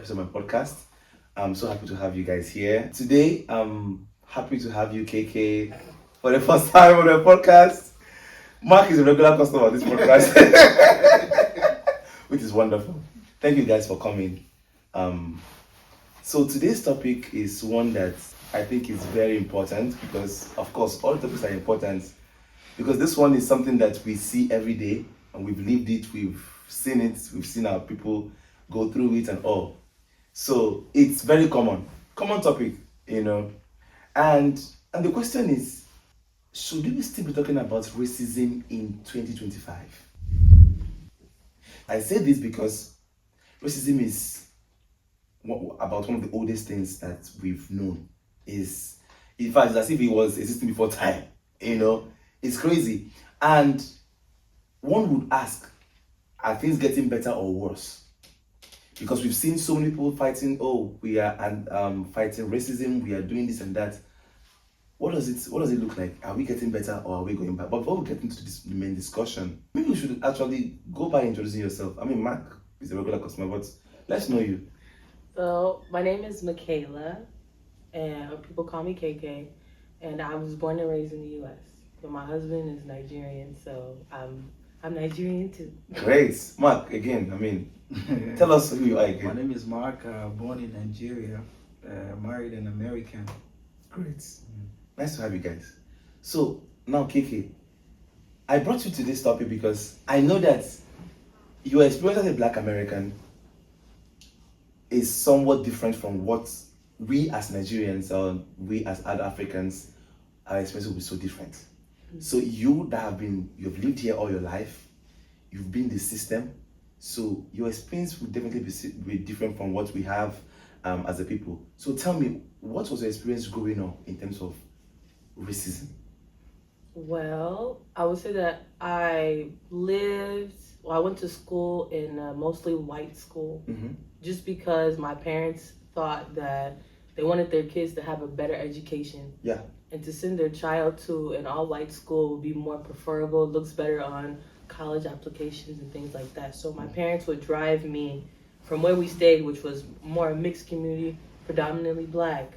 episode of my podcast. I'm so happy to have you guys here. Today, I'm happy to have you, KK, for the first time on the podcast. Mark is a regular customer of this podcast, which is wonderful. Thank you guys for coming. So today's topic is one that I think is very important because, of course, all topics are important because this one is something that we see every day and we've lived it, we've seen our people go through it and all. So it's very common topic, And the question is, should we still be talking about racism in 2025? I say this because racism is about one of the oldest things that we've known. Is in fact, it's as if it was existing before time. It's crazy. And one would ask, are things getting better or worse? Because we've seen so many people fighting, we are fighting racism, we are doing this and that. What does it look like? Are we getting better or are we going back? But before we get into the main discussion, maybe we should actually go by introducing yourself. I mean, Mark is a regular customer, but let's know you. So, my name is Michaela, and people call me KK, and I was born and raised in the U.S., but my husband is Nigerian, so I'm Nigerian too. Great. Mark, again, tell us who you are again. My name is Mark, born in Nigeria, married an American. Great. Nice to have you guys. So, now KK, I brought you to this topic because I know that your experience as a Black American is somewhat different from what we as Nigerians or we as other Africans, our experience will be so different. So you've lived here all your life, you've been in the system, so your experience will definitely be different from what we have as a people. So tell me, what was your experience growing up in terms of racism? Well, I would say that I went to school in a mostly white school, just because my parents thought that they wanted their kids to have a better education. Yeah. And to send their child to an all-white school would be more preferable, looks better on college applications and things like that. So my parents would drive me from where we stayed, which was more a mixed community, predominantly Black,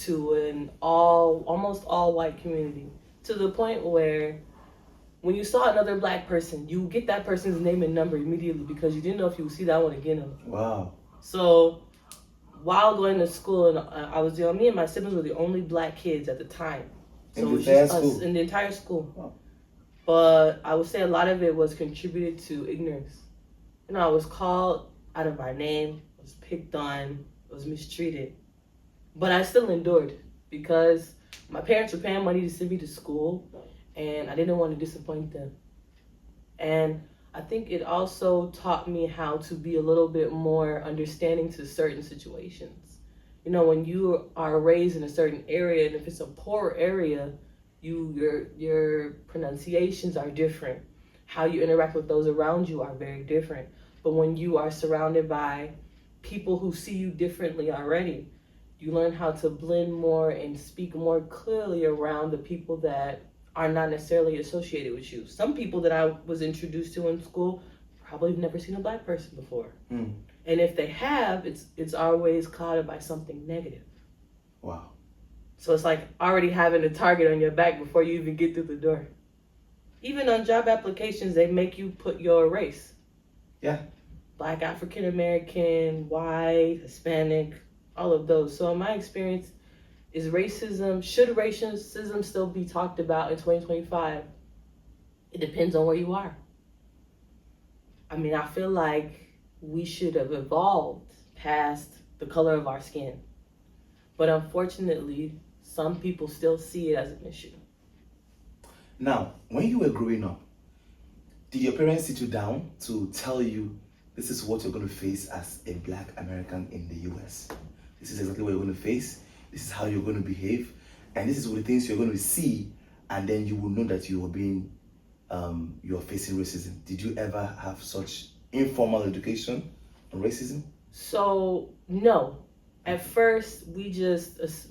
to an almost all-white community, to the point where when you saw another Black person, you would get that person's name and number immediately because you didn't know if you would see that one again. Wow. So while going to school, and me and my siblings were the only Black kids at the time. So in the entire school? In the entire school. Wow. But I would say a lot of it was contributed to ignorance. I was called out of my name, was picked on, was mistreated. But I still endured because my parents were paying money to send me to school, and I didn't want to disappoint them. And I think it also taught me how to be a little bit more understanding to certain situations. When you are raised in a certain area, and if it's a poor area, your pronunciations are different. How you interact with those around you are very different. But when you are surrounded by people who see you differently already, you learn how to blend more and speak more clearly around the people that are not necessarily associated with you. Some people that I was introduced to in school probably have never seen a Black person before. And if they have, it's always clouded by something negative. Wow. So it's like already having a target on your back before you even get through the door. Even on job applications, they make you put your race. Yeah. Black, African American, white, Hispanic, all of those. So in my experience, should racism still be talked about in 2025? It depends on where you are. I feel like we should have evolved past the color of our skin. But unfortunately, some people still see it as an issue. Now, when you were growing up, did your parents sit you down to tell you this is what you're going to face as a Black American in the US? This is exactly what you're going to face. This is how you're going to behave. And this is what the things you're going to see. And then you will know that you're facing racism. Did you ever have such informal education on racism? So, no. At first,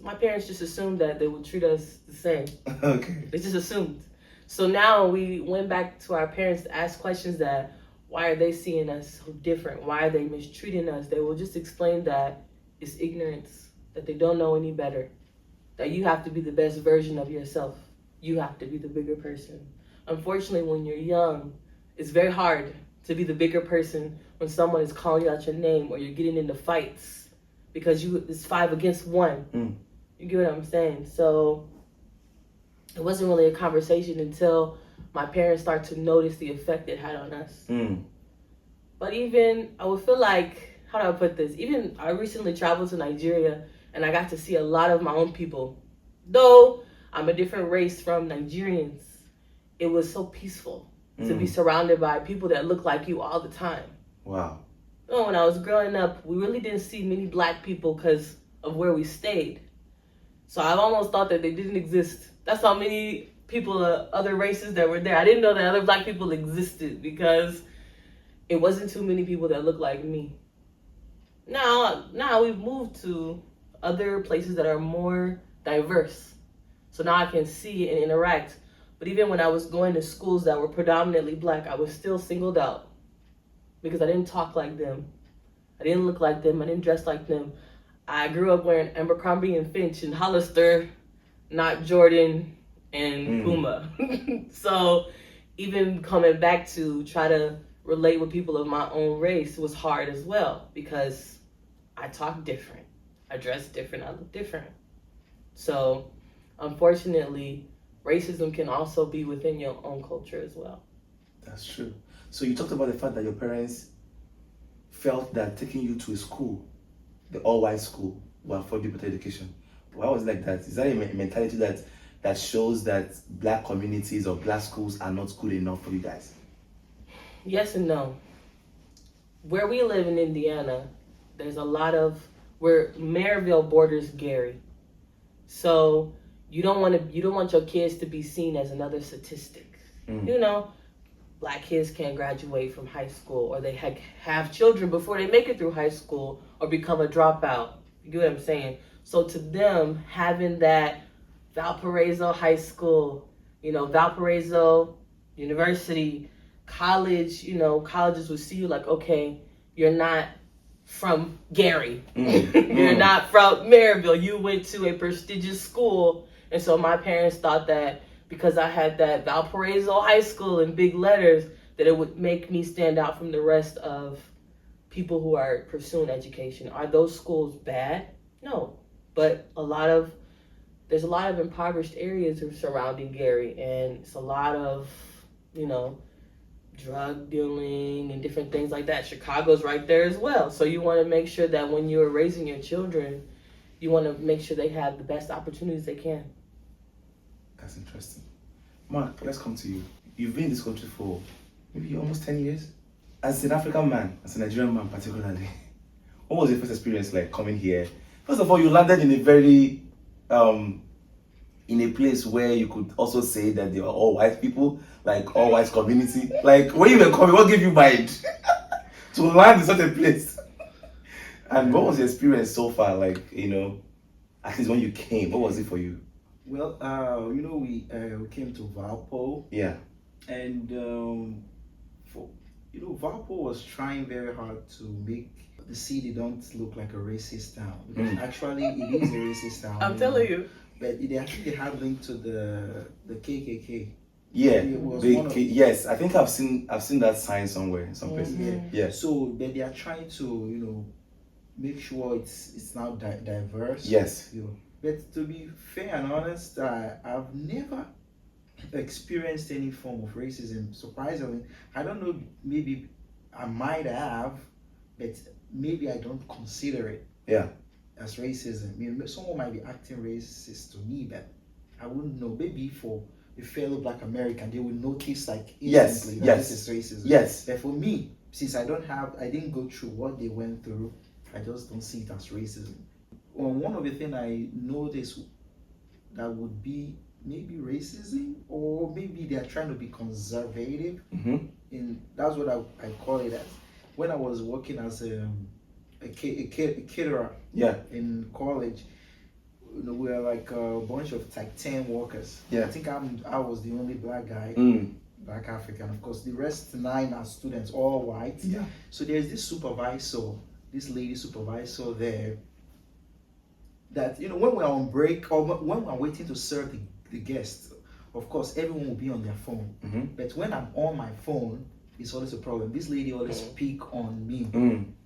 my parents just assumed that they would treat us the same. Okay. They just assumed. So now we went back to our parents to ask questions that why are they seeing us so different? Why are they mistreating us? They will just explain that it's ignorance, that they don't know any better, that you have to be the best version of yourself. You have to be the bigger person. Unfortunately, when you're young, it's very hard to be the bigger person when someone is calling out your name or you're getting into fights because it's 5 against 1. You get what I'm saying? So it wasn't really a conversation until my parents start to notice the effect it had on us. But even, I would feel like, how do I put this? Even I recently traveled to Nigeria and I got to see a lot of my own people. Though I'm a different race from Nigerians, it was so peaceful to be surrounded by people that look like you all the time. Wow. When I was growing up, we really didn't see many black people because of where we stayed. So I've almost thought that they didn't exist. That's how many people, other races that were there. I didn't know that other black people existed because it wasn't too many people that looked like me. Now we've moved to other places that are more diverse. So now I can see and interact. But even when I was going to schools that were predominantly black, I was still singled out because I didn't talk like them. I didn't look like them. I didn't dress like them. I grew up wearing Abercrombie and Finch and Hollister, not Jordan and Puma. So even coming back to try to relate with people of my own race was hard as well because I talk different. I dress different. I look different. So unfortunately, racism can also be within your own culture as well. That's true. So you talked about the fact that your parents felt that taking you to a school, the all-white school, will afford you better education. Why was it like that? Is that a mentality that shows that black communities or black schools are not good enough for you guys? Yes and no. Where we live in Indiana, there's a lot of, where Maryville borders Gary. So you don't want your kids to be seen as another statistic. You know, black kids can't graduate from high school, or they have children before they make it through high school, or become a dropout. You get what I'm saying? So to them, having that Valparaiso High School, Valparaiso University, college, colleges would see you like, okay, you're not from Gary. You're not from Maryville. You went to a prestigious school. And so my parents thought that because I had that Valparaiso High School in big letters, that it would make me stand out from the rest of people who are pursuing education. Are those schools bad? No. But there's a lot of impoverished areas surrounding Gary, and it's a lot of, drug dealing and different things like that. Chicago's right there as well. So you want to make sure that when you're raising your children, you want to make sure they have the best opportunities they can. That's interesting. Mark, let's come to you. You've been in this country for maybe almost 10 years. As an African man, as a Nigerian man particularly, what was your first experience like coming here? First of all, you landed in a very, in a place where you could also say that they were all white people, like all white community. Like, when you were coming, what gave you mind to land in such a place? And what was your experience so far? Like, at least when you came, what was it for you? Well, we came to Valpo. Yeah. And Valpo was trying very hard to make the city don't look like a racist town. Because actually, it is a racist town. I'm telling you. But they actually had linked to the KKK. Yeah, yes, I think I've seen that sign somewhere, in some places. Yeah. So, but they are trying to, make sure it's now diverse. Yes. But to be fair and honest, I've never experienced any form of racism. Surprisingly, I don't know. Maybe I might have, but maybe I don't consider it. Yeah. As racism. I mean, someone might be acting racist to me, but I wouldn't know. Maybe for a fellow Black American, they would notice like instantly that this is racism. Yes. But for me, since I didn't go through what they went through, I just don't see it as racism. One of the things I noticed that would be maybe racism, or maybe they are trying to be conservative. And that's what I call it as. When I was working as a caterer in college, we were like a bunch of like 10 workers. Yeah. I think I was the only black guy. Black African. Of course, the rest 9 are students, all white. Yeah. So there's this supervisor, this lady supervisor there. That when we're on break or when we're waiting to serve the guests, of course, everyone will be on their phone. Mm-hmm. But when I'm on my phone, it's always a problem. This lady always pick on me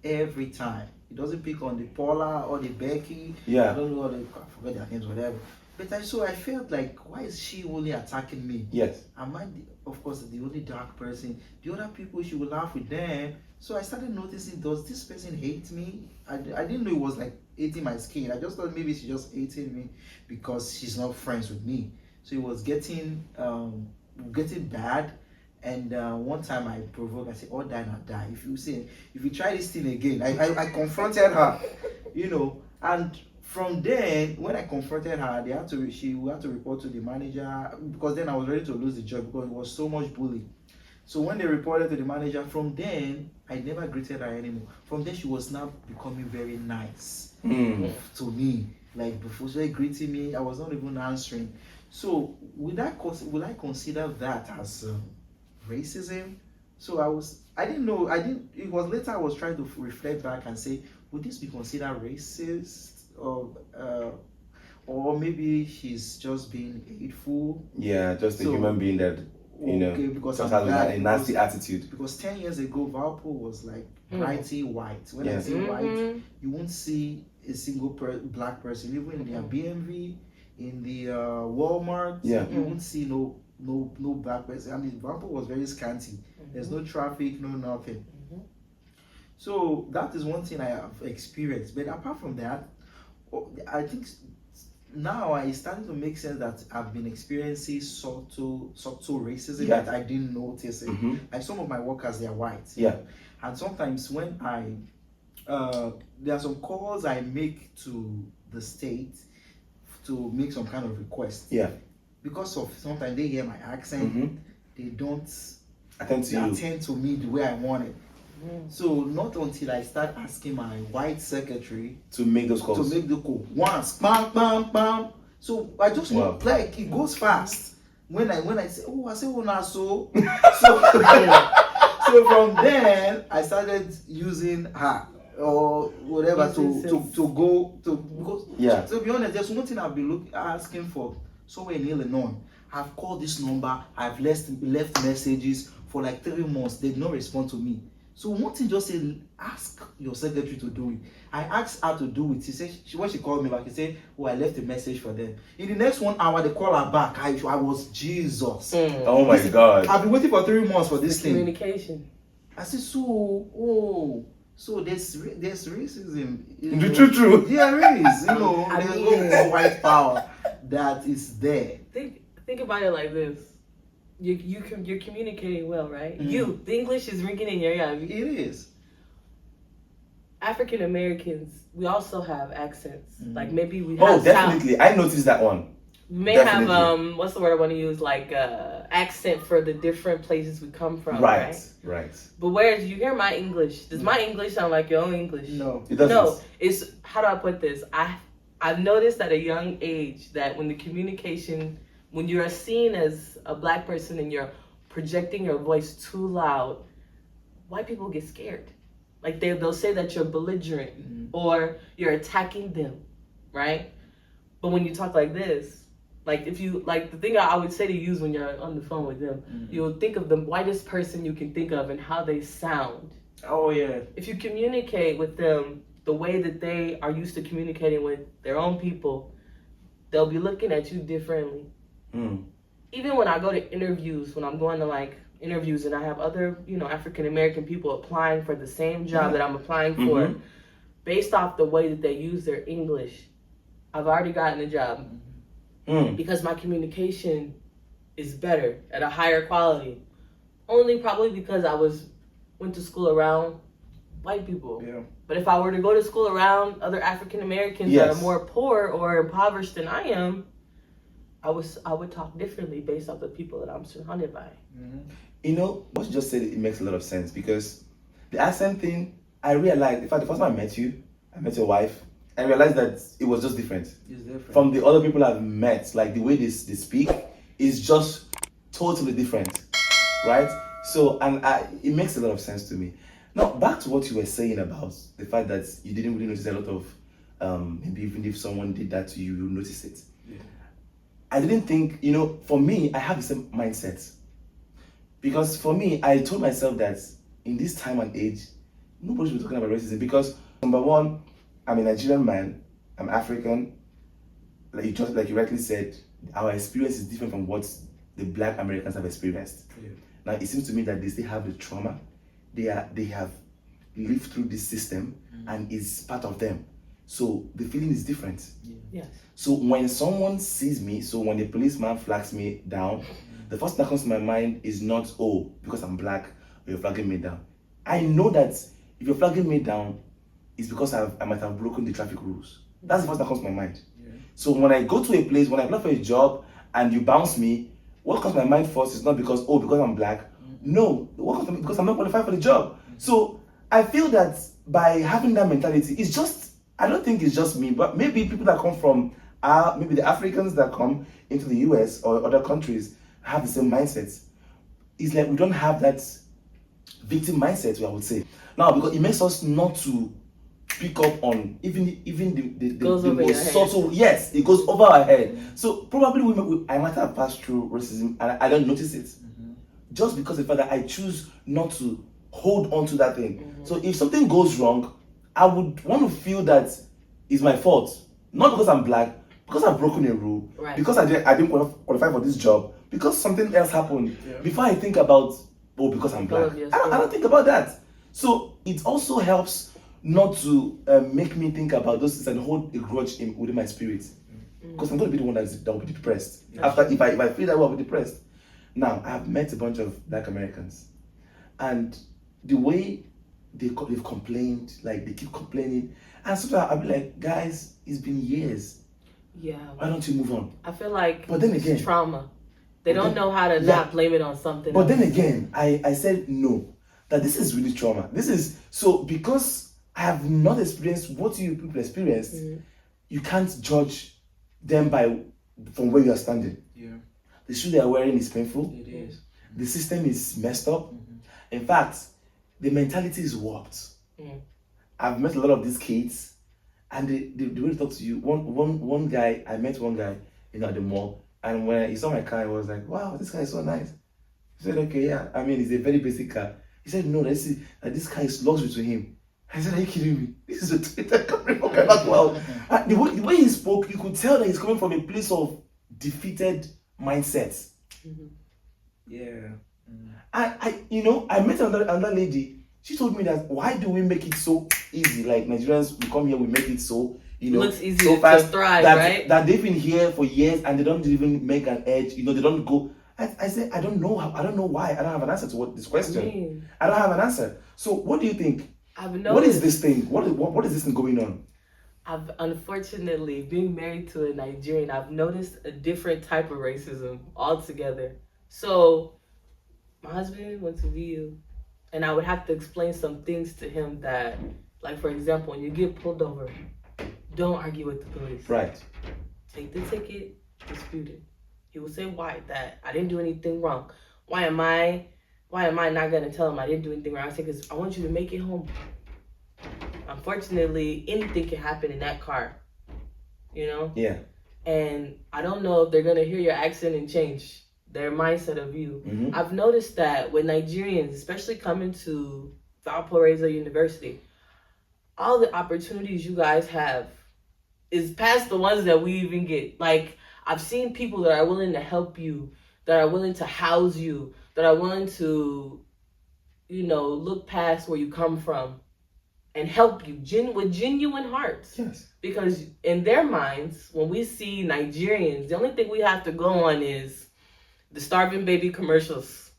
every time. It doesn't pick on the Paula or the Becky. Yeah. I don't know I forget their names, whatever. But I felt like, why is she only attacking me? Yes. Am I, of course, the only dark person? The other people, she will laugh with them. So I started noticing, does this person hate me? I didn't know it was like hating my skin. I just thought maybe she just hating me because she's not friends with me. So it was getting bad. And one time I provoked, I said, "Oh, die not die. If you try this thing again," I confronted her, and from then, when I confronted her, she had to report to the manager, because then I was ready to lose the job because it was so much bullying. So when they reported to the manager, from then I never greeted her anymore. From then she was now becoming very nice to me. Like before, she was greeting me, I was not even answering. So would I consider that as racism? So I didn't know. It was later I was trying to reflect back and say, would this be considered racist, or maybe she's just being hateful? Yeah, just a human being that because just has a nasty attitude. Because 10 years ago, Valpo was like brighty white. When I say white, you won't see a single black person, even in their BMV, in the Walmart. Yeah. You won't see no black person. I mean, Valpo was very scanty. There's no traffic, no nothing. So that is one thing I have experienced. But apart from that, I think now it's starting to make sense that I've been experiencing subtle racism that I didn't notice it. Like some of my workers, they are white. Yeah. And sometimes when there are some calls I make to the state to make some kind of request. Yeah. Because of sometimes they hear my accent, they don't attend to me the way I want it. So not until I start asking my white secretary to make those calls. To make the call. Once, bam, bam, bam. So I just want, like, it goes fast. When I say, oh, now so. So from then I started using her or whatever to go to, because to be honest, there's one thing I've been asking for somewhere in Illinois. I've called this number, I've left messages for like 3 months. They did not respond to me. So one thing just said, ask your secretary to do it. I asked her to do it. She said, when she called me back, she said, oh, I left a message for them. In the next 1 hour, they call her back. I was Jesus. Oh my God. I've been waiting for 3 months for this thing. Communication. I said, so there's racism. True. There is, there's no white power that is there. Think about it like this. You're communicating well, right? The English is ringing in your ear. It is. African Americans, we also have accents. Like maybe we have. Oh, definitely. I noticed that one. We may have what's the word I want to use? Like accent for the different places we come from. Right. But whereas you hear my English, does my English sound like your own English? No, it doesn't. No, it's, how do I put this? I've noticed at a young age that when the communication, when you're seen as a black person and you're projecting your voice too loud, white people get scared. Like they'll say that you're belligerent or you're attacking them, right? But when you talk like this, like if you, like the thing I would say to use when you're on the phone with them, you'll think of the whitest person you can think of and how they sound. Oh yeah. If you communicate with them the way that they are used to communicating with their own people, they'll be looking at you differently. Even when I go to interviews, when I'm going to like interviews and I have other, African American people applying for the same job that I'm applying for, based off the way that they use their English, I've already gotten a job because my communication is better at a higher quality. Only probably because I went to school around white people. Yeah. But if I were to go to school around other African Americans that are more poor or impoverished than I am, I would talk differently based off the people that I'm surrounded by. What you just said, it makes a lot of sense, because the accent thing, I realized, in fact, the first time I met your wife, I realized that it was just different. It's different. From the other people I've met, like the way they speak is just totally different. right? So, and it makes a lot of sense to me. Now, back to what you were saying about the fact that you didn't really notice a lot of, maybe even if someone did that to you, you'll notice it. Yeah. I didn't think, for me, I have the same mindset. Because for me, I told myself that in this time and age, nobody should be talking about racism. Because, number one, I'm a Nigerian man, I'm African. Like you rightly said, our experience is different from what the Black Americans have experienced. Yeah. Now, it seems to me that they still have the trauma. They have lived through this system and it's part of them. So the feeling is different. Yeah. Yes. So when someone sees me, so when the policeman flags me down, the first thing that comes to my mind is not, oh, because I'm black, or you're flagging me down. I know that if you're flagging me down, it's because I might have broken the traffic rules. That's the first thing that comes to my mind. Yeah. So when I go to a place, when I apply for a job and you bounce me, what comes to my mind first is not because I'm black. No, what comes to me because I'm not qualified for the job. So I feel that by having that mentality, I don't think it's just me, but maybe people that come from, maybe the Africans that come into the US or other countries have the same mindset. It's like we don't have that victim mindset, I would say. Now, because it makes us not to pick up on even the most subtle. Yes, it goes over our head. So probably I might have passed through racism and I don't notice it, just because of the fact that I choose not to hold on to that thing. So if something goes wrong, I would want to feel that it's my fault, not because I'm black, because I've broken a rule, Right. because I didn't qualify for this job, because something else happened. Yeah. Before I think about, because I'm black, I don't think about that. So it also helps not to make me think about those things and hold a grudge within my spirit, because I'm going to be the one that will be depressed. After if I feel that way, I'll be depressed. Now I've met a bunch of Black Americans, and the way they've complained, like they keep complaining, and sometimes I'll be like, guys, it's been years. Yeah. Why don't you move on? I feel like But then again, it's trauma. They don't know how to not blame it on something But else. then again, I said no, that this is really trauma. This is so because I have not experienced what you people experienced. You can't judge them from where you are standing. Yeah. The shoe they are wearing is painful. It is. The system is messed up. In fact, the mentality is warped. I've met a lot of these kids, and the way they talk to you. One guy, I met one guy, at the mall, and when he saw my car, he was like, "Wow, this car is so nice." I said, "Okay, yeah. I mean, it's a very basic car." He said, "No, this car is luxury to him." I said, "Are you kidding me? This is a Toyota Camry for crying out loud." The way he spoke, you could tell that he's coming from a place of defeated mindset. Yeah. I met another lady. She told me that why do we make it so easy? Like Nigerians, we come here, we make it so looks easy so fast to thrive, that, right? That they've been here for years and they don't even make an edge. They don't go. I said I don't know why. I don't have an answer to this question. I don't have an answer. So what do you think? What is this thing? What is this thing going on? I've unfortunately, being married to a Nigerian, I've noticed a different type of racism altogether. So my husband went to VU, and I would have to explain some things to him that, like for example, when you get pulled over, don't argue with the police. Right. Take the ticket, dispute it. He will say why, that I didn't do anything wrong. Why am I not gonna tell him I didn't do anything wrong? I say, because I want you to make it home. Unfortunately, anything can happen in that car. Yeah. And I don't know if they're gonna hear your accent and change their mindset of you. I've noticed that with Nigerians, especially coming to Valparaiso University, all the opportunities you guys have is past the ones that we even get. Like, I've seen people that are willing to help you, that are willing to house you, that are willing to, look past where you come from and help you with genuine hearts. Yes. Because in their minds, when we see Nigerians, the only thing we have to go on is the starving baby commercials.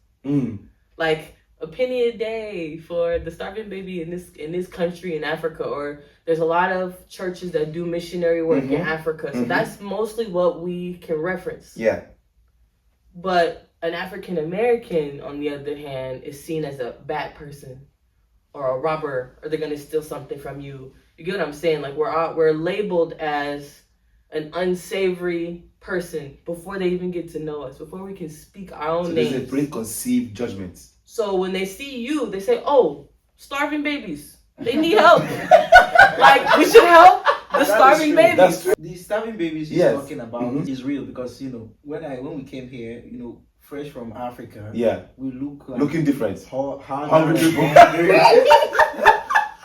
Like a penny a day for the starving baby in this country in Africa, or there's a lot of churches that do missionary work in Africa. So that's mostly what we can reference. Yeah. But an African American, on the other hand, is seen as a bad person or a robber, or they're gonna steal something from you. You get what I'm saying? Like we're labeled as an unsavory person before they even get to know us, before we can speak our own So names. there's a preconceived judgment. So when they see you, they say, "Oh, starving babies. They need help. Like, we should help the starving true. babies." That's true. The starving babies he's Yes. talking about Mhm. is real because when we came here, fresh from Africa, Yeah. we look like Looking different. hungry people.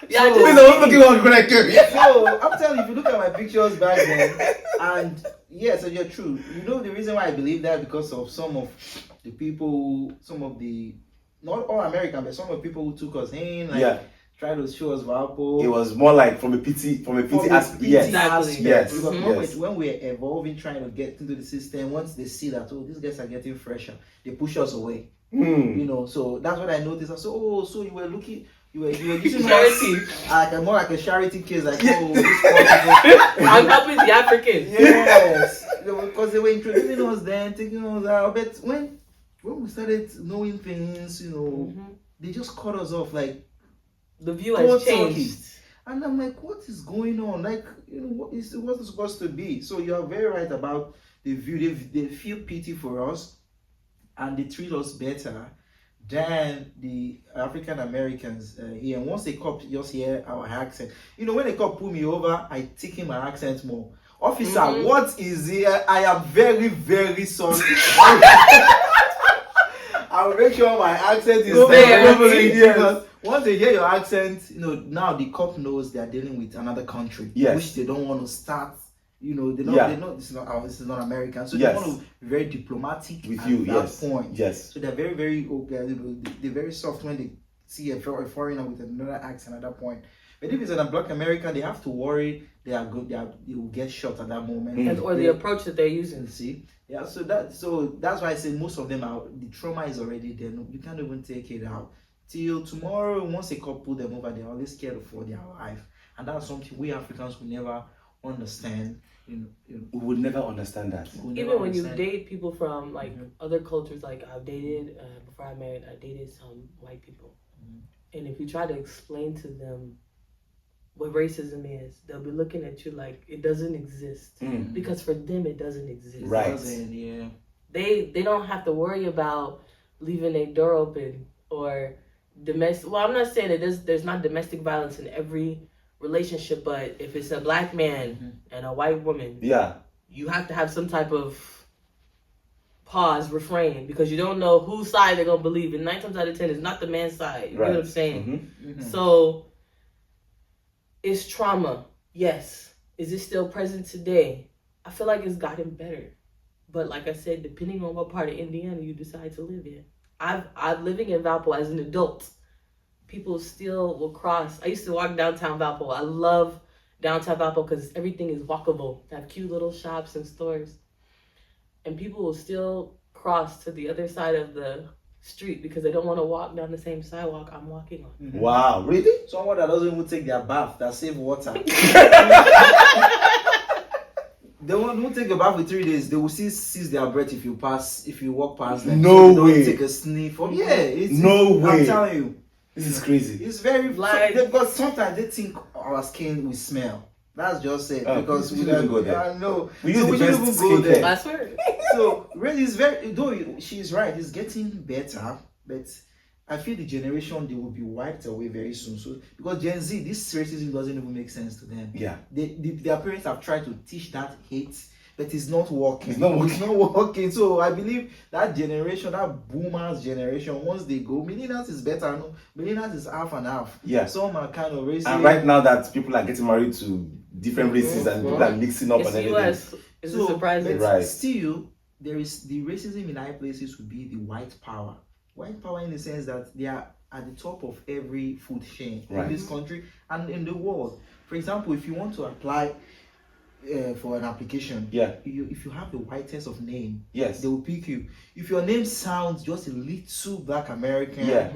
Yeah, So- Please, I was looking on when I came. So I'm telling you, if you look at my pictures back then, and yes, you're true. The reason why I believe that because of some of the people, not all American, but some of the people who took us in, like Yeah. try to show us Valpo. It was more like from a pity aspect. Yes. Exactly. Yes. Because Yes. when we're evolving, trying to get into the system, once they see that, these guys are getting fresher, they push us away. Hmm. So that's what I noticed. I said, so you were using Charity. us more like a charity case, like this poor people. I'm helping the Africans. Yes, because they were introducing us then, taking us out. But when we started knowing things, Mhm. they just cut us off like The view cold has turkey. changed. And I'm like, what is going on? Like, what is it supposed to be? So you are very right about the view. They feel pity for us, and they treat us better than the African Americans here. And once they cop just hear our accent, when they cop pull me over, I take in my accent more. Officer, Mhm. what is here? I am very, very sorry. I will make sure my accent is There. because once they hear your accent, now the cop knows they are dealing with another country, Yes. which they don't want to start. They know this is not American, so Yes. they want to be very diplomatic With at you, that yes. point. Yes. So they're very, very open. They're very soft when they see a foreigner with another accent at that point. But if it's a Black American, they have to worry they are good. They will get shot at that moment. Mm. Or the approach that they're using. See, yeah. So that's why I say most of them are the trauma is already there. No, you can't even take it out till tomorrow. Once a cop pull them over, they're always scared for their life, and that's something we Africans will never understand. We would never understand that. We'll never Even when you understand. date people from like Mhm. other cultures, like I've dated before I married, I dated some white people, and if you try to explain to them what racism is, they'll be looking at you like it doesn't exist Mm. because for them it doesn't exist. Right. Yeah. They don't have to worry about leaving a door open or domestic. Well, I'm not saying that there's not domestic violence in every relationship, but if it's a Black man and a white woman, Yeah. you have to have some type of pause, refrain, because you don't know whose side they're gonna believe. And 9 times out of 10, it's not the man's side. You know what I'm saying? Mhm. So it's trauma. Yes. Is it still present today? I feel like it's gotten better. But like I said, depending on what part of Indiana you decide to live in. I've living in Valpo as an adult. People still will cross. I used to walk downtown Valpo. I love downtown Valpo because everything is walkable. They have cute little shops and stores. And people will still cross to the other side of the street because they don't want to walk down the same sidewalk I'm walking on. Wow. Really? Someone that doesn't even take their bath, that save water. They won't take a bath for 3 days. They will seize their breath if you walk past them. No So they way. don't take a sniff. No way. I'm telling you. This is crazy. It's very Like- because sometimes they think our skin will smell. That's just it. Oh, because we we shouldn't don't go there. I know. We use So the we best shouldn't even go skincare. there. I swear. So really, it's very. Though she's right, it's getting better, but I feel the generation they will be wiped away very soon. So because Gen Z, this racism doesn't even make sense to them. Yeah. Their parents have tried to teach that hate, but it's not working. It's not working. So I believe that generation, that boomers generation, once they go, millennials is better. No, millennials is half and half. Yeah. Some are kind of racist. And right now that people are getting married to different races and people are mixing up It's and everything. US. Is it surprising? but Right. still, there is the racism in high places would be the white power. White power in the sense that they are at the top of every food chain Right. in this country and in the world. For example, if you want to apply for an application, Yeah. if you have the whitest of name, Yes. they will pick you. If your name sounds just a little Black American, Yeah.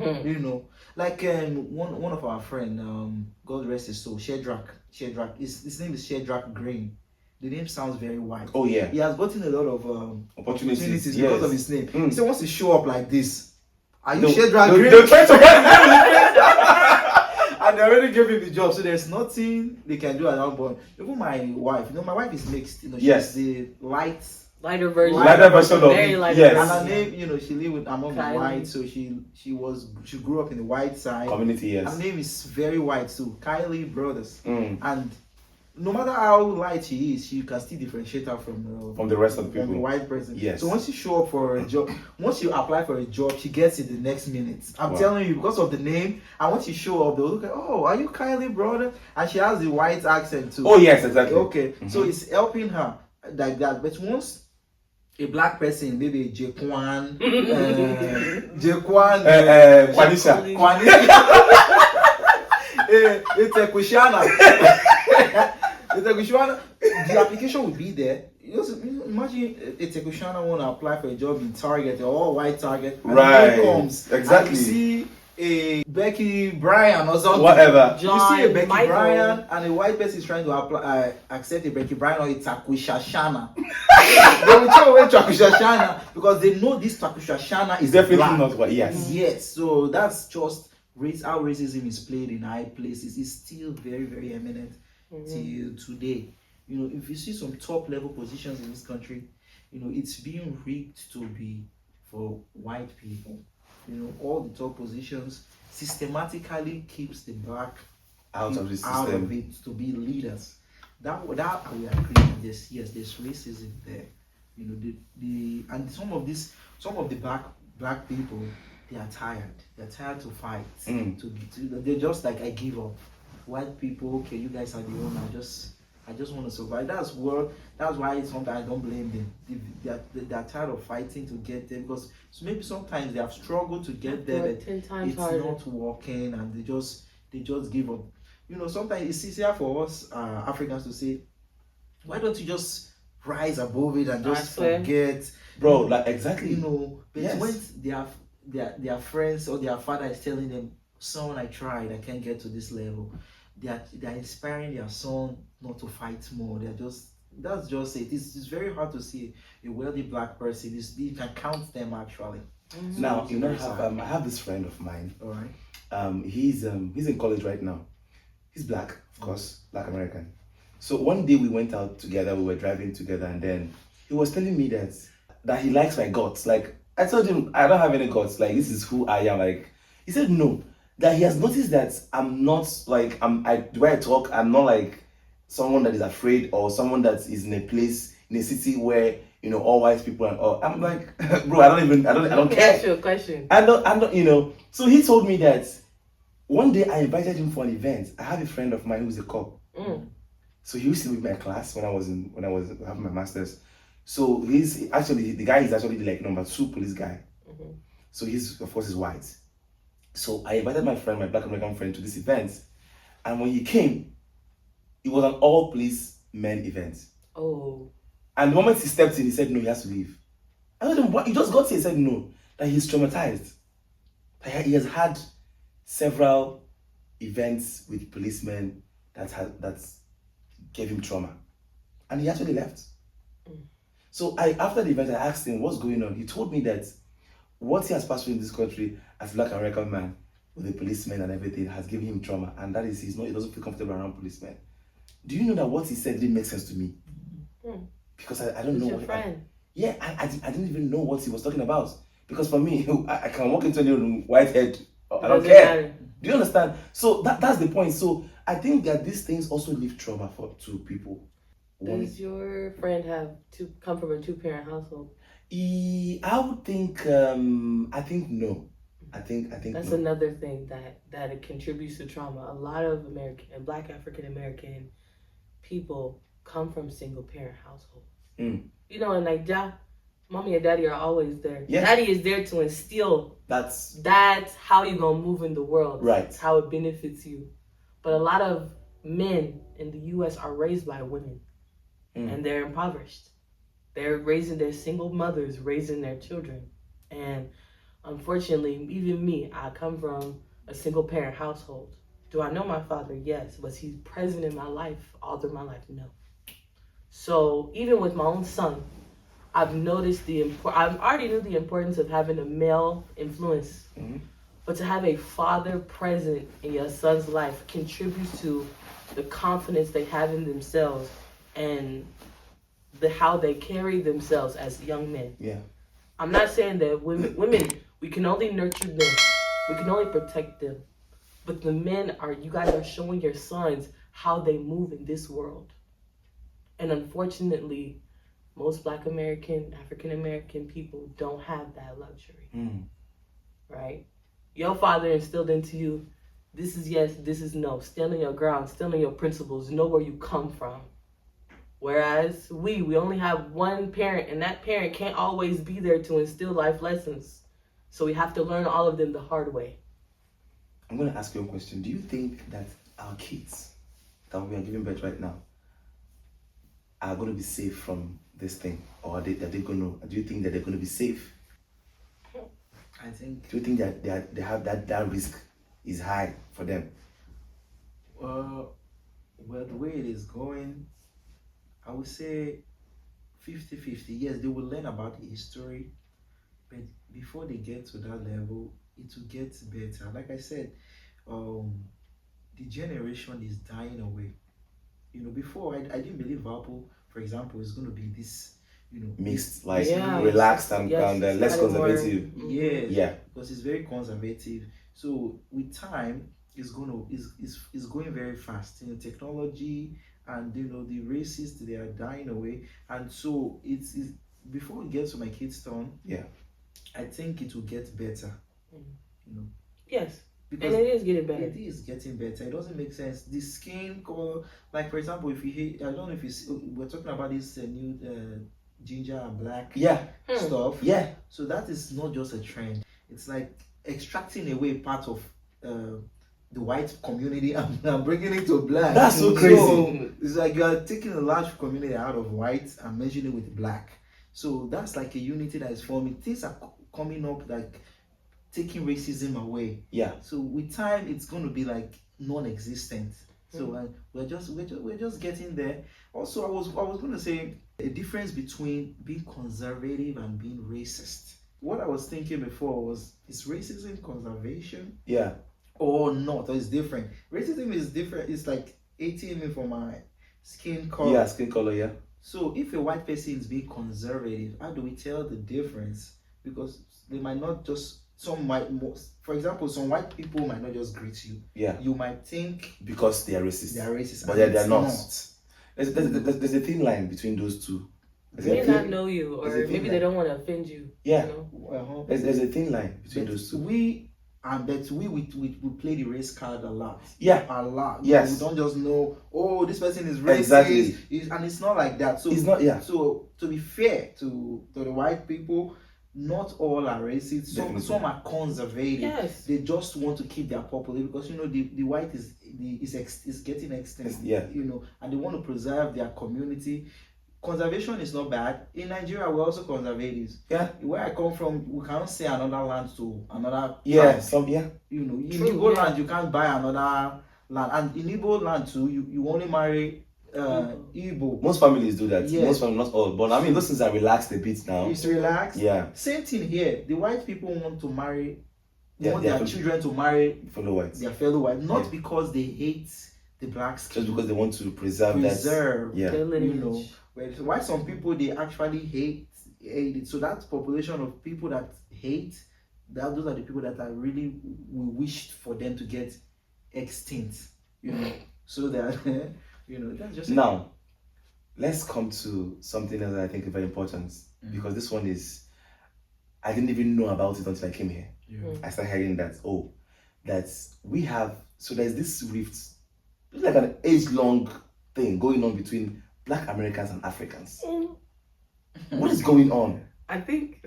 like one of our friend, God rest his soul, Shedrack, his name is Shedrack Green. The name sounds very white. Oh yeah. He has gotten a lot of Opportunities. because Yes. of his name. Mm. He said once he show up like this, are you They'll- Shedrack they'll- Green? they'll try to And And they already gave him the job, so there's nothing they can do at that point. Even my wife, my wife is mixed. She's Yes. the Lighter version. Lighter version of Very it. lighter Yes. and version. her name, she lived among the Kylie. white, so she grew up in the white side. Community, yes. Her name is very white too, Kylie Brothers. Mm. And no matter how light she is, she can still differentiate her from From the rest of the from the people. white person. Yes. So once you show up for a job, once you apply for a job, she gets it the next minute. I'm Wow. telling you, because of the name. And once you show up, they'll look at, oh, are you Kylie brother? And she has the white accent too. Oh yes, exactly. Okay, so it's helping her like that. But once a black person, maybe Jaquan, Kwanisha. It's a Kushana. It's a Kushana. The application will be there. Imagine a Tekushana want to apply for a job in Target or white Target. And Right. the name comes, Exactly. And you see a Becky Bryan or something. Whatever. You see a Becky Michael. Bryan and a white person is trying to apply, accept a Becky Bryan or a Takushashana. They will throw away Takushashana because they know this Takushashana is Definitely black. not what. Yes. Yes, so that's just how racism is played in high places. It's still very, very eminent till today. If you see some top level positions in this country, it's being rigged to be for white people. All the top positions systematically keeps the black Out of the out system. of it to be leaders. That we agree. There's racism there. And some of the black people, they are tired. They're tired to fight. They're just like, I give up. White people, okay, you guys are the owner. I just want to survive. That's why sometimes I don't blame them. They're tired of fighting to get them because maybe sometimes they have struggled to get there, but 10 times it's harder. not working, and they just give up. Sometimes it's easier for us Africans to say, why don't you just rise above it and just forget, Bro, like exactly. But Yes. when their friends or their father is telling them, son, I tried, I can't get to this level. They're inspiring their son not to fight more. That's just it. It's very hard to see a wealthy black person. You can count them actually. Now I have this friend of mine. All right. He's in college right now. He's black, of course, black American. So one day we went out together. We were driving together, and then he was telling me that he likes my guts. Like I told him, I don't have any guts. Like this is who I am. Like he said no. That he has noticed that I'm not like the way I talk, I'm not like someone that is afraid or someone that is in a place in a city where all white people and all. I'm like, bro, I don't care. Ask you a question. I don't. So he told me that one day I invited him for an event. I have a friend of mine who's a cop. So he used to be in my class when I was having my masters. So the guy is actually like number 2 police guy. So he's of course white. So I invited my friend, my black American friend, to this event, and when he came, it was an all police men event. Oh. And the moment he stepped in, he said no, he has to leave. I told him, what? He just got here. He said no, that he's traumatized. That he has had several events with policemen that gave him trauma, and he actually left. So after the event, I asked him what's going on. He told me that what he has passed through in this country as a black American man with the policemen and everything has given him trauma, and that is he doesn't feel comfortable around policemen. Do you know that what he said didn't make sense to me? Because I don't know. Your friend. I didn't even know what he was talking about. Because for me, I can walk into a room, white head, I don't care. Do you understand? So that's the point. So I think that these things also leave trauma to people. Does your friend come from a 2-parent household? I would think. I think no. I think That's no. another thing that it contributes to trauma. A lot of Black African American people come from single parent households. And like mommy and daddy are always there. Yes. Daddy is there to instill. That's how you're gonna move in the world. Right. That's how it benefits you. But a lot of men in the U.S. are raised by women, and they're impoverished. They're raising their single mothers, raising their children. And unfortunately, even me, I come from a single parent household. Do I know my father? Yes. Was he present in my life all through my life? No. So even with my own son, I've noticed I already knew the importance of having a male influence But to have a father present in your son's life contributes to the confidence they have in themselves and how they carry themselves as young men. Yeah. I'm not saying that women, we can only nurture them, we can only protect them. But the men you guys are showing your sons how they move in this world. And unfortunately, most Black American, African American people don't have that luxury. Right? Your father instilled into you, this is yes, this is no. Stand on your ground, stand on your principles, know where you come from. Whereas we only have one parent, and that parent can't always be there to instill life lessons. So we have to learn all of them the hard way. I'm going to ask you a question. Do you think that our kids that we are giving birth right now are going to be safe from this thing? Or do you think that they're going to be safe? I think. Do you think that they have that risk is high for them? Well, the way it is going, I would say 50-50. Yes, they will learn about the history, but before they get to that level, it will get better. Like I said, the generation is dying away. Before I didn't believe Apple, for example, is going to be this, Mixed, like Yeah. relaxed and Yes, less slightly more- conservative. Yes. Yeah. Because it's very conservative. So with time, it's going very fast. Technology and the racists, they are dying away. And so it's before it gets to my kids' turn, Yeah. I think it will get better. Yes. Because And it is getting better. it is getting better. It doesn't make sense. The skin color, like for example, if you hear, I don't know if you see, we're talking about this new ginger and black Yeah. stuff. Yeah. So that is not just a trend. It's like extracting away part of the white community and bringing it to black. That's so crazy. So it's like you are taking a large community out of white and merging it with black. So that's like a unity that is forming. Things are coming up like taking racism away. Yeah. So with time, it's going to be like non-existent. So we're just getting there. Also, I was going to say a difference between being conservative and being racist. What I was thinking before was, is racism conservation? Yeah. Or not? Or it's different? Racism is different. It's like hating me for my skin color. Yeah, skin color, yeah. So if a white person is being conservative, how do we tell the difference? Because they might not just, for example, some white people might not just greet you. Yeah. You might think because they are racist. they are racist, But and they're it's not. There's a thin line between those two. They may not know you, or There's a thin maybe they line. don't want to offend you. Yeah. You know? There's a thin line between But those two. we play the race card a lot. Yeah. A lot. Yes. We don't just know, oh, this person is racist. Exactly. And it's not like that. So It's not, yeah. So to be fair to the white people, not all are racist. Some are conservative. Yes. They just want to keep their population because the white is getting extinct. Yeah. And they want to preserve their community. Conservation is not bad. In Nigeria, we're also conservatives. Yeah. Where I come from, we can't say another land to another. Yeah. tribe. In Igbo land, you can't buy another land, and in Igbo land too, you only marry Igbo. Most families do that. Yes. Most families, not all. But I mean, those things are relaxed a bit now. It's relaxed. Yeah. Same thing here. The white people want to marry, want their their children to marry fellow whites. their fellow white, not because they hate the black skin. Just because they want to preserve that. Yeah. Their lineage. Why some people they actually hate it. So that population of people that hate, those are the people that are really, we wished for them to get extinct. So that that's just Now, let's come to something else that I think is very important because this one is, I didn't even know about it until I came here. I started hearing that there's this rift, it's like an age-long thing going on between Black Americans and Africans. What is going on? I think.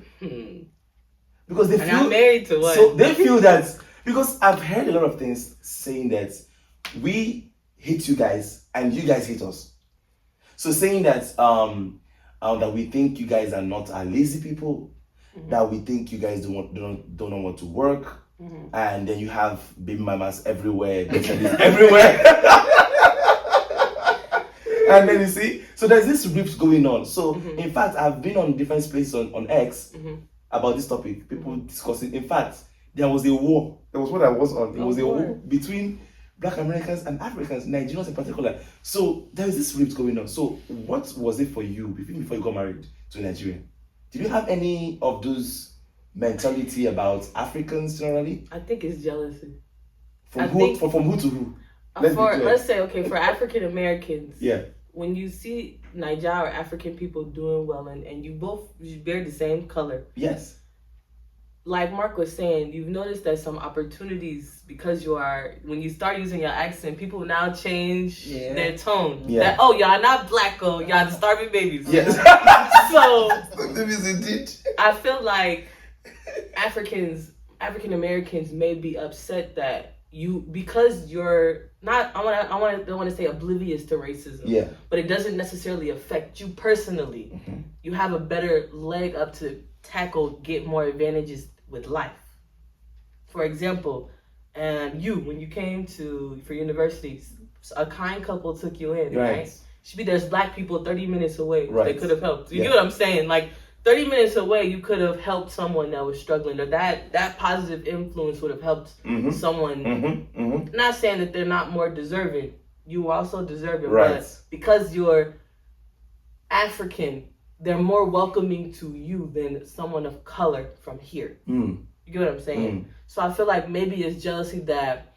Because they And feel I'm married to one. So they feel that, because I've heard a lot of things saying that we hate you guys and you guys hate us. So saying that that we think you guys are not lazy people, that we think you guys don't want to work, and then you have baby mamas everywhere, everywhere. And then you see, so there's this rift going on. So in fact, I've been on different spaces on X about this topic. People discussing. In fact, there was a war. That was what I was on. There was a war war. between Black Americans and Africans, Nigerians in particular. So there was this rift going on. So what was it for you before you got married to a Nigerian? Did you have any of those mentality about Africans generally? I think it's jealousy. From who to who? Let's say, okay, for African Americans, Yeah. when you see Nigeria or African people doing well and you bear the same color, Yes. like Mark was saying, you've noticed that some opportunities, because when you start using your accent, people now change their tone. Yeah. That, oh, y'all not black, oh, y'all the starving babies. Yes. So, Babies indeed. I feel like African Americans may be upset that because you're not, I don't want to say oblivious to racism. Yeah. But it doesn't necessarily affect you personally. Mm-hmm. You have a better leg up to get more advantages with life. For example, when you came for university, a kind couple took you in, right? There's black people 30 minutes away. Right. They could have helped. You get what I'm saying? Like 30 minutes away, you could have helped someone that was struggling, or that positive influence would have helped someone. Not saying that they're not more deserving. You also deserve it, right. But because you're African, they're more welcoming to you than someone of color from here. You get what I'm saying? So I feel like maybe it's jealousy that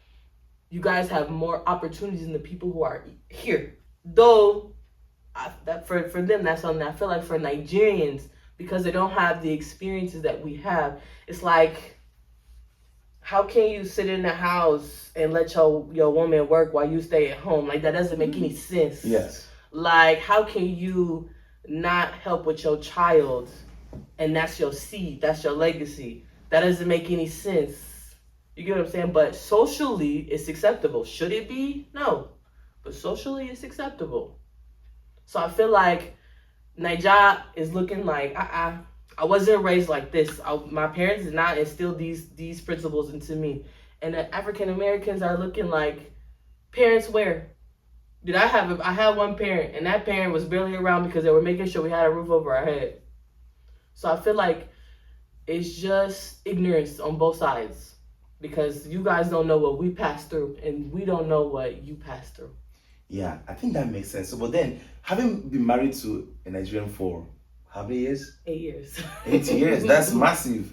you guys have more opportunities than the people who are here. Though, for them, that's something. I feel like for Nigerians, because they don't have the experiences that we have, it's like, how can you sit in the house and let your woman work while you stay at home? Like, that doesn't make any sense. Yes. Like, how can you not help with your child and that's your seed, that's your legacy? That doesn't make any sense. You get what I'm saying? But socially, it's acceptable. Should it be? No. But socially, it's acceptable. So I feel like Nigeria is looking like, I wasn't raised like this. My parents did not instill these principles into me. And the African Americans are looking like, parents where? Did I had one parent, and that parent was barely around because they were making sure we had a roof over our head. So I feel like it's just ignorance on both sides, because you guys don't know what we passed through, and we don't know what you passed through. Yeah, I think that makes sense. So, but then, having been married to a Nigerian for how many years? 8 years. 8 years. That's massive.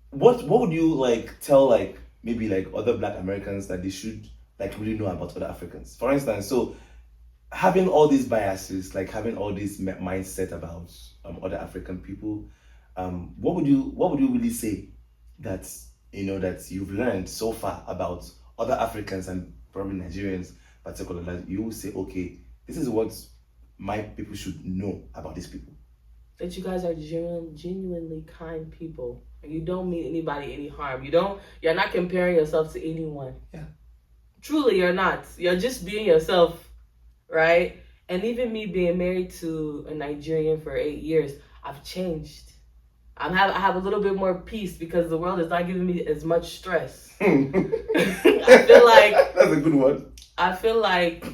What would you tell maybe other Black Americans that they should really know about other Africans? For instance, so having all these biases, having all this mindset about other African people, what would you really say that that you've learned so far about other Africans and probably Nigerians particularly, that you will say, okay, this is what my people should know about these people? That you guys are genuinely kind people, and you don't mean anybody any harm. You're not comparing yourself to anyone. Yeah. Truly, you're not. You're just being yourself, right? And even me being married to a Nigerian for 8 years, I've changed. I have a little bit more peace because the world is not giving me as much stress. I feel like that's a good one. I feel like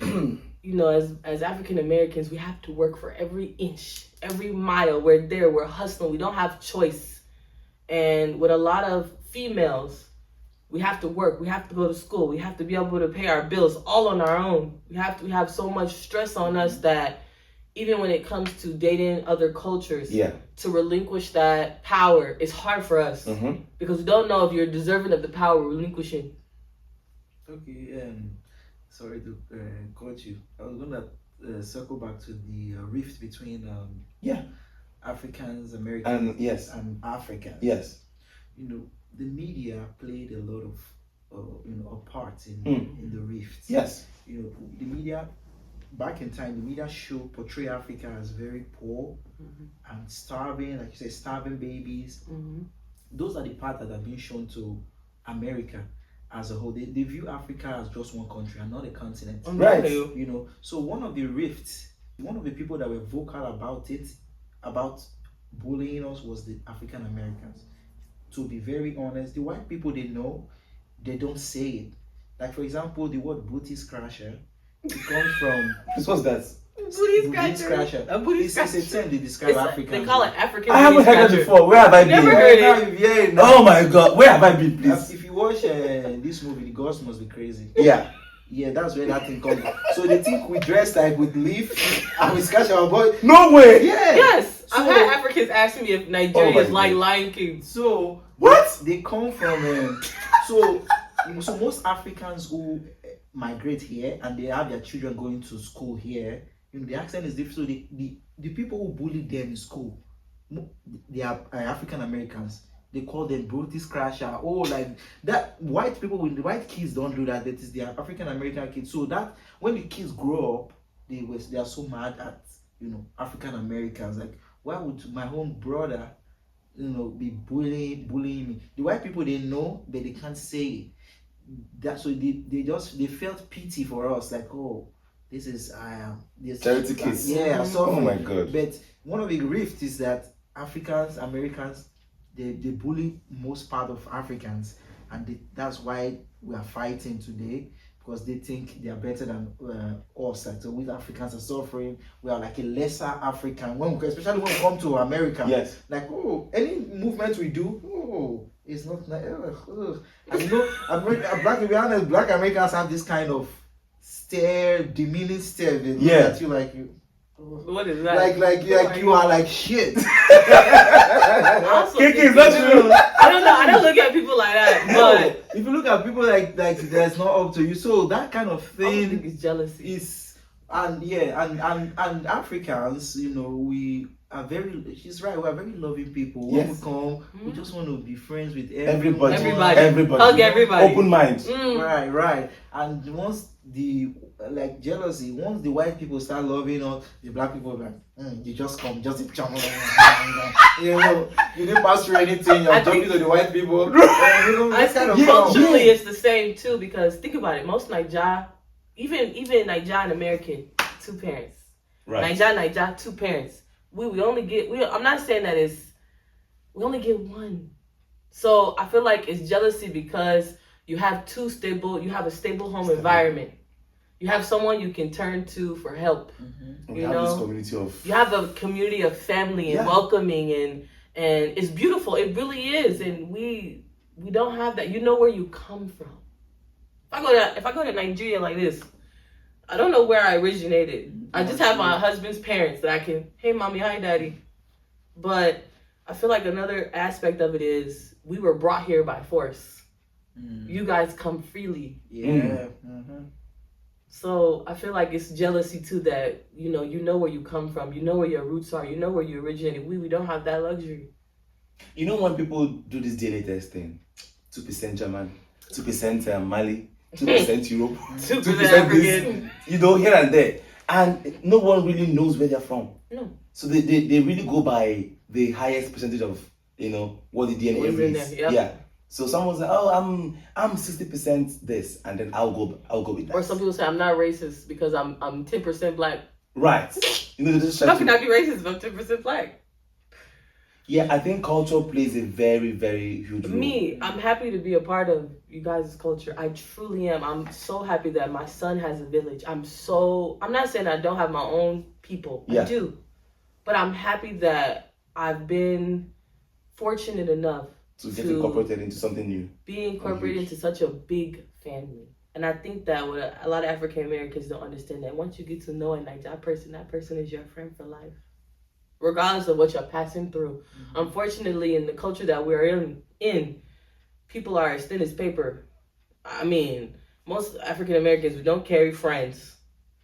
as African Americans, we have to work for every inch, every mile. We're hustling. We don't have choice. And with a lot of females, we have to work. We have to go to school. We have to be able to pay our bills all on our own. We have so much stress on us that even when it comes to dating other cultures, to relinquish that power, it's hard for us because we don't know if you're deserving of the power we're relinquishing. Okay, sorry to cut you. I was gonna circle back to the rift between Africans, Americans, and Africans. Yes. The media played a lot of a part in the rift. Yes. The media back in time, the media portray Africa as very poor and starving, like you say, starving babies. Those are the parts that have been shown to America as a whole. They view Africa as just one country and not a continent. Right. So one of the rifts, one of the people that were vocal about bullying us was the African Americans. To be very honest, the white people, they don't say it. Like, for example, the word booty scratcher, it comes from... What's that? Booty scratcher. A booty It's scratcher. a term they describe It's Africans. they call it African. I haven't booty heard that scratcher. before. Where have I been? Never heard it. Yeah, Oh my god, where have I been, please? If you watch this movie, The Gods Must Be Crazy. Yeah. Yeah, that's where that thing comes from. So they think we dress like with leaf and we scratch our body. No way. Yeah. Yes, I've So- had Africans ask me if Nigeria Oh is my like God. Lion King. So What? they come from so most Africans who migrate here and they have their children going to school here, the accent is different. So the people who bully them in school, they are African Americans. They call them booty scratcher. Oh, like that. White people, when the white kids don't do that, that is the African American kids. So that when the kids grow up, they are so mad at African Americans. Like, why would my own brother be bullying me? The white people, they know, but they can't say it. That, so they felt pity for us, like, oh, this is this Charity kids. Yeah, so Oh my god. but one of the rifts is that Africans, Americans, they bully most part of Africans, and that's why we are fighting today, because they think they are better than us. Like, so we Africans are suffering. We are like a lesser African, especially when we come to America. Yes. Like, oh, any movement we do, oh, it's not like, and black Americans have this kind of demeaning stare. They look at you like you. What is that? Like you are like shit. Also, Kiki, is that true? I don't know. I don't look at people like that. But If you look at people like that's not up to you, so that kind of I don't think thing it's jealousy. is, and Africans, we are very. She's right. We are very loving people. When Yes. we come, we just want to be friends with Everybody. Everybody. Hug everybody. Open mind. Mm. Right. And once the jealousy, once the white people start loving us, the black people are like, you just come, just jump. You didn't pass through anything. You're I jumping think- to the white people. I That's kind of think fun. culturally it's the same too, because think about it. Most Naija, even Nigerian American, 2 parents. Right. Naija, 2 parents. We only get I'm not saying that we only get 1. So I feel like it's jealousy because you have a stable home environment. You have someone you can turn to for help. We You have this know? community of You have a community of family and Yeah. welcoming and it's beautiful. It really is. And we don't have that. You know where you come from. If I go to Nigeria like this, I don't know where I originated. I just have my husband's parents that I can, hey mommy, hi daddy. But I feel like another aspect of it is we were brought here by force. You guys come freely. Yeah. So I feel like it's jealousy too, that you know where you come from, you know where your roots are, you know where you originated. We don't have that luxury. You know when people do this DNA testing, 2% German, 2% Mali, 2% Europe, 2% 2% African. this, here and there, and no one really knows where they're from. No. So they really go by the highest percentage of what the DNA What's in is. there, yep. Yeah. So someone's like, oh, I'm 60% this, and then I'll go with that. Or some people say I'm not racist because I'm 10% black. Right. They just try How to- can I be racist if I'm 10% black? Yeah, I think culture plays a very, very huge role. Me, I'm happy to be a part of you guys' culture. I truly am. I'm so happy that my son has a village. I'm not saying I don't have my own people. Yeah. I do. But I'm happy that I've been fortunate enough to get incorporated into something new. be incorporated into such a big family. And I think that what a lot of African Americans don't understand, that once you get to know a Nigerian person, that person is your friend for life, regardless of what you're passing through. Unfortunately, in the culture that we're in, people are as thin as paper. I mean, most African Americans, we don't carry friends.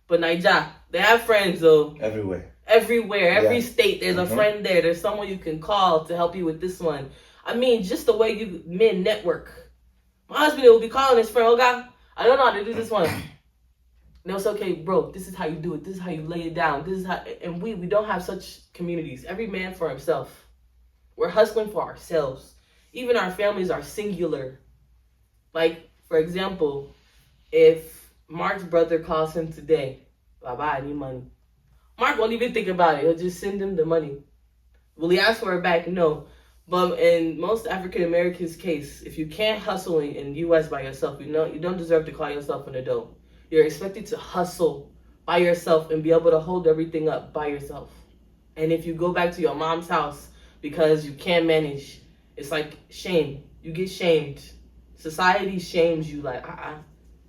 But Nigeria, they have friends though. Everywhere. Everywhere, every Yeah. state, there's a friend there. There's someone you can call to help you with this one. I mean, just the way you men network. My husband will be calling his friend, oh God, I don't know how to do this one. No, it's okay, bro. This is how you do it. This is how you lay it down. This is how, and we don't have such communities. Every man for himself. We're hustling for ourselves. Even our families are singular. Like, for example, if Mark's brother calls him today, Baba, I need money. Mark won't even think about it. He'll just send him the money. Will he ask for it back? No. But in most African Americans' case, if you can't hustle in the U.S. by yourself, you don't deserve to call yourself an adult. You're expected to hustle by yourself and be able to hold everything up by yourself. And if you go back to your mom's house because you can't manage, it's like shame. You get shamed. Society shames you like,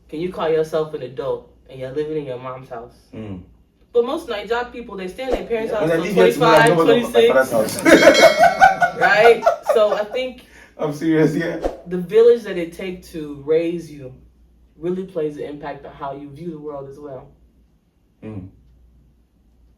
can you call yourself an adult and you're living in your mom's house? But most Nigerian people, they stay in their parents' house till 25, 26. Right? So I think I'm serious, yeah. the village that it takes to raise you really plays an impact on how you view the world as well.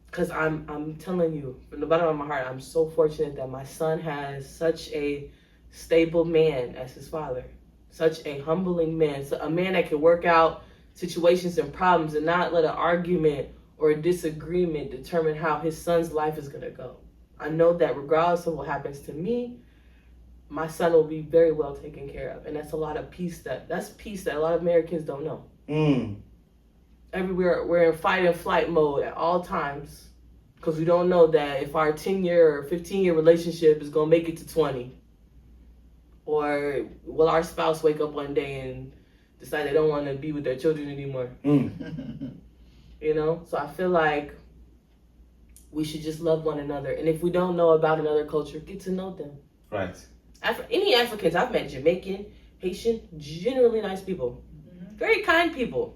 Because I'm telling you, from the bottom of my heart, I'm so fortunate that my son has such a stable man as his father. Such a humbling man. So a man that can work out situations and problems and not let an argument or a disagreement determine how his son's life is going to go. I know that regardless of what happens to me, my son will be very well taken care of. And that's a lot of peace that's peace that a lot of Americans don't know. Everywhere we're in fight and flight mode at all times because we don't know that if our 10-year or 15-year relationship is going to make it to 20, or will our spouse wake up one day and decide they don't want to be with their children anymore. You know, so I feel like we should just love one another, and if we don't know about another culture, get to know them. Right. Any Africans I've met, Jamaican, Haitian, generally nice people, very kind people.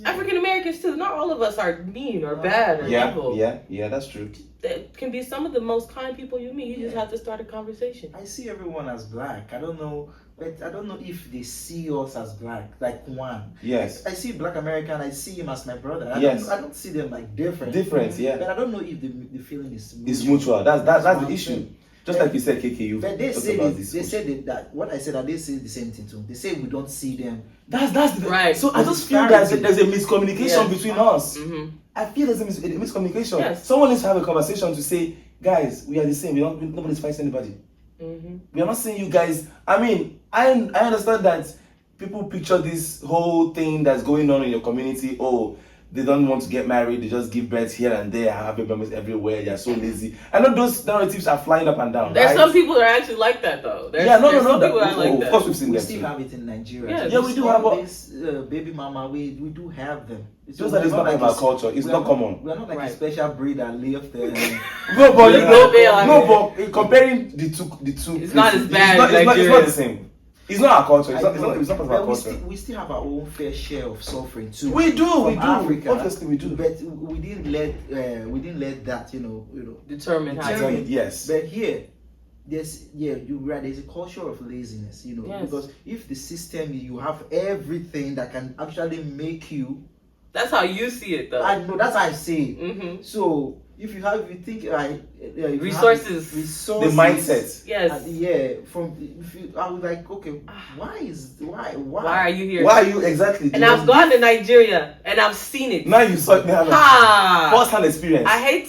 African Americans too. Not all of us are mean or bad or evil. Yeah, that's true. That can be some of the most kind people you meet. You just have to start a conversation. I see everyone as black. I don't know, but I don't know if they see us as black, like one. Yes. I see Black American. I see him as my brother. I don't see them like different. Different, yeah. But I don't know if the feeling is mutual. It's mutual. That's the issue. Just like you said, KK, but they said that what I said, that they say the same thing too. They say we don't see them. That's right. So I just feel that there's a miscommunication between us. I feel there's a miscommunication. Yes. Someone needs to have a conversation to say, guys, we are the same. Nobody's fighting anybody. We are not saying you guys. I mean, I understand that people picture this whole thing that's going on in your community. Oh, they don't want to get married. They just give birth here and there. Have babies everywhere. They're so lazy. I know those narratives are flying up and down. There's right? some people that are actually like that though. No. People that like that. Of course, we've seen We them. still have it in Nigeria. Yeah, we do have this baby mama. We do have them. Just that it's not like our culture. It's not common. We are not like a special breed that live there. But comparing the two, it's not as bad. It's not the same. It's not our culture. It's not part of our culture. We still have our own fair share of suffering too. We do. Africa, obviously, we do. But we didn't let that determine how. Yes. But here, you're right. There's a culture of laziness, Yes. because if the system, you have everything that can actually make you. That's how you see it, though. I know, that's how I see it. So if you think resources, the mindset. Yes. I was like, okay, why are you here? Why are you exactly? And I've gone to Nigeria and I've seen it. Now you saw me have a first-hand experience. I hate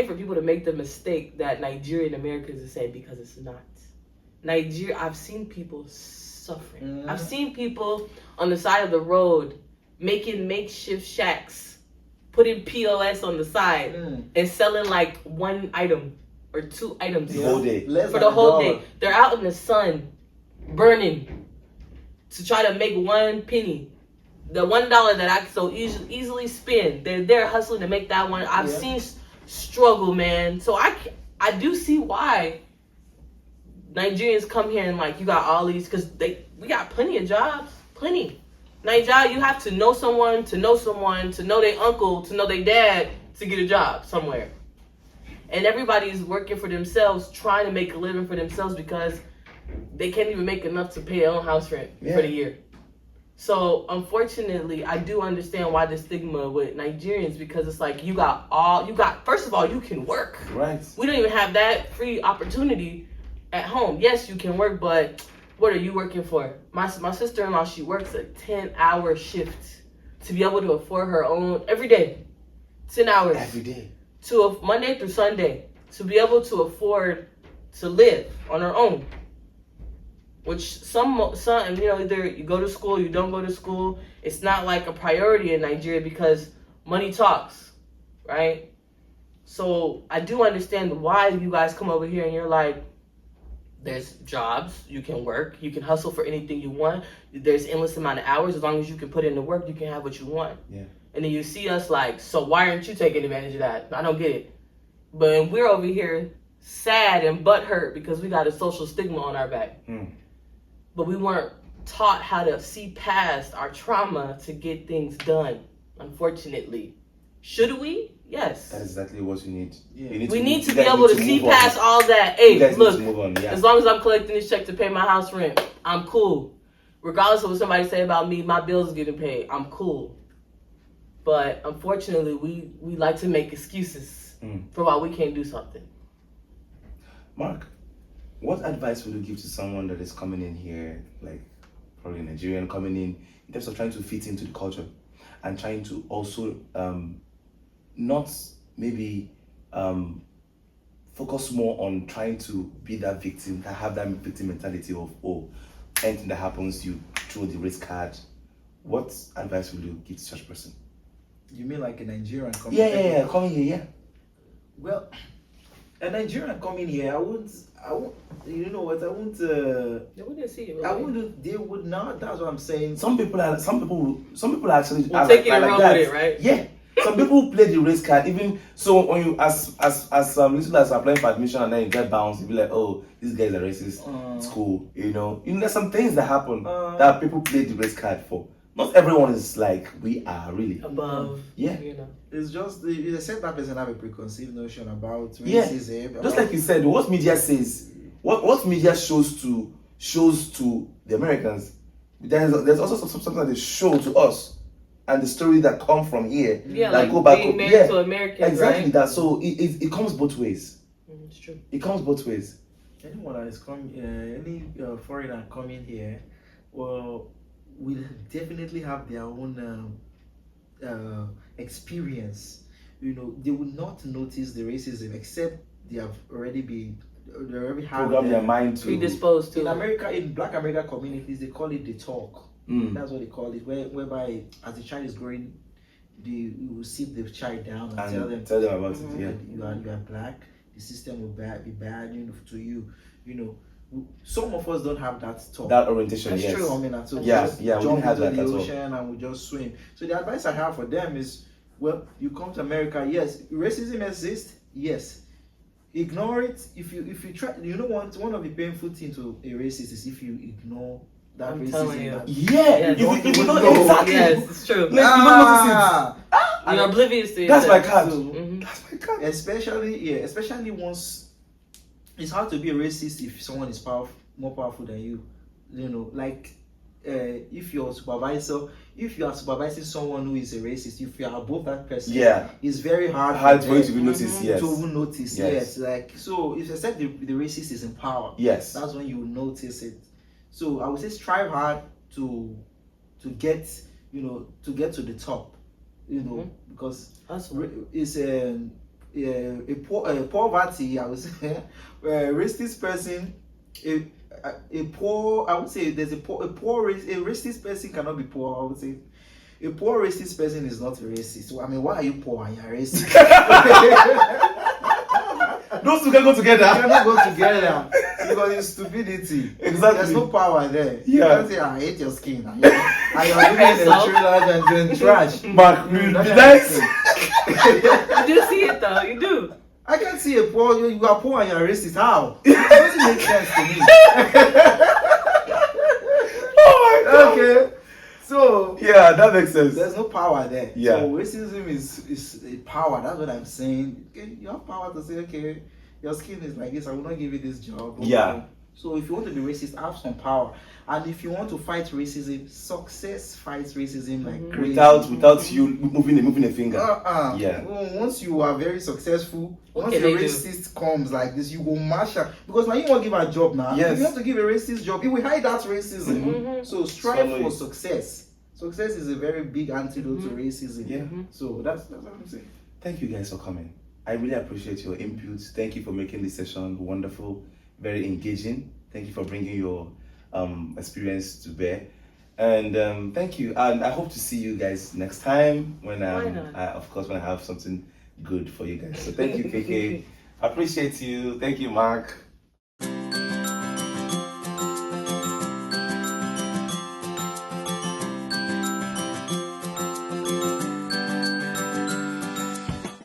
for people to make the mistake that Nigeria and America is the same, because it's not. Nigeria, I've seen people suffering. I've seen people on the side of the road making makeshift shacks, putting POS on the side and selling like one item or two items the whole day. For the whole day. They're out in the sun burning to try to make one penny. The $1 that I so easily spend, they're hustling to make that one. I've seen struggle, man. So I do see why Nigerians come here and like, you got all these, because we got plenty of jobs, plenty. Nigeria, you have to know someone, to know their uncle, to know their dad to get a job somewhere. And everybody's working for themselves, trying to make a living for themselves, because they can't even make enough to pay their own house rent for the year. So unfortunately, I do understand why the stigma with Nigerians, because it's like first of all, you can work. Right. We don't even have that free opportunity at home. Yes, you can work, but what are you working for? My sister-in-law, she works a 10-hour shift to be able to afford her own every day. 10 hours. Every day. To Monday through Sunday, to be able to afford to live on her own. Which some either you go to school, you don't go to school. It's not like a priority in Nigeria because money talks, right? So I do understand why you guys come over here and you're like, there's jobs, you can work, you can hustle for anything you want. There's endless amount of hours. As long as you can put in the work, you can have what you want. Yeah. And then you see us like, so why aren't you taking advantage of that? I don't get it. But we're over here sad and butthurt because we got a social stigma on our back. But we weren't taught how to see past our trauma to get things done, unfortunately. Should we? Yes. That's exactly what you need. Yeah. We need to be able to see past all that. Hey, look, Yeah. as long as I'm collecting this check to pay my house rent, I'm cool. Regardless of what somebody say about me, my bills are getting paid. I'm cool. But unfortunately, we like to make excuses for why we can't do something. Mark, what advice would you give to someone that is coming in here, like probably Nigerian, coming in terms of trying to fit into the culture and trying to also not maybe focus more on trying to be that victim, to have that victim mentality of, oh, anything that happens, you throw the race card. What advice will you give to such a person? You mean like a Nigerian coming? Yeah, coming here, yeah. Well, a Nigerian coming here, I won't. You know what? I won't. We didn't see it. I wouldn't. They would not. That's what I'm saying. Some people actually We'll take it and run with it, right? Yeah. Some people play the race card. Even so, when you as little as applying for admission and then you get bounced, you be like, oh, these guys are racist. It's cool, you know. There's some things that happen that people play the race card for. Not everyone is like we are really above. Yeah, you know. It's just they said that person have a preconceived notion about racism. Yeah. Just like you said, what media says, what media shows to the Americans, there's also something that they show to us, and the story that come from here. Yeah, that like go back being married to Americans, exactly right? that. So it comes both ways. It's true. It comes both ways. Anyone that is coming, any foreigner coming here, well, will definitely have their own experience. You know, they will not notice the racism except they already had their mind to predisposed to in it. America, in Black American communities, they call it the talk. That's what they call it. Whereby as the child is growing, you will sit the child down and tell them about it. Yeah, you are black. The system will be bad, to you. You know, some of us don't have that talk. That orientation. That's yes. true. I mean, so we jump didn't have into that the at ocean and we just swim. So the advice I have for them is, well, you come to America. Yes, racism exists. Yes, ignore it. If you try, one of the painful things to a racist is if you ignore that I'm racism. telling you. If you don't exactly. Yes, it's true. Like, you don't notice it. You're oblivious to it. That's my card. Mm-hmm. That's my card. Especially once it's hard to be a racist if someone is more powerful than you. You know, like if you are supervising someone who is a racist, if you are above that person, it's very hard for you to be noticed. Yes. To even notice. Yes. Like, so if except the racist is in power, yes, that's when you will notice it. So I would say strive hard to get to the top, because it's a poverty. I would say a racist person, a poor. I would say there's a racist person cannot be poor. I would say a poor racist person is not a racist. So, I mean, why are you poor and you're racist? Those two can go together. They cannot go together because it's stupidity. Exactly. There's no power there. Yeah. You can't say, I hate your skin. And you're living in a trailer and doing trash. Mark, You do see it though. You do. I can't see a poor. You are poor and you're racist. How? It doesn't make sense to me. Oh my God. Okay. So yeah, that makes sense. There's no power there. Yeah. So racism is a power. That's what I'm saying. Okay, you have power to say, okay, your skin is like this. I will not give you this job. Yeah. So if you want to be racist, have some power. And if you want to fight racism, success fights racism like crazy. Without you moving a finger. Yeah. Well, once you are very successful, once a they racist comes like this, you will mash up. Because now you won't give a job now. Yes. If you have to give a racist job, it will hide that racism. Mm-hmm. So strive for success. Success is a very big antidote to racism. Yeah. So that's what I'm saying. Thank you guys for coming. I really appreciate your input. Thank you for making this session wonderful, very engaging. Thank you for bringing your experience to bear. And thank you. And I hope to see you guys next time when when I have something good for you guys. So thank you, KK. I appreciate you. Thank you, Mark.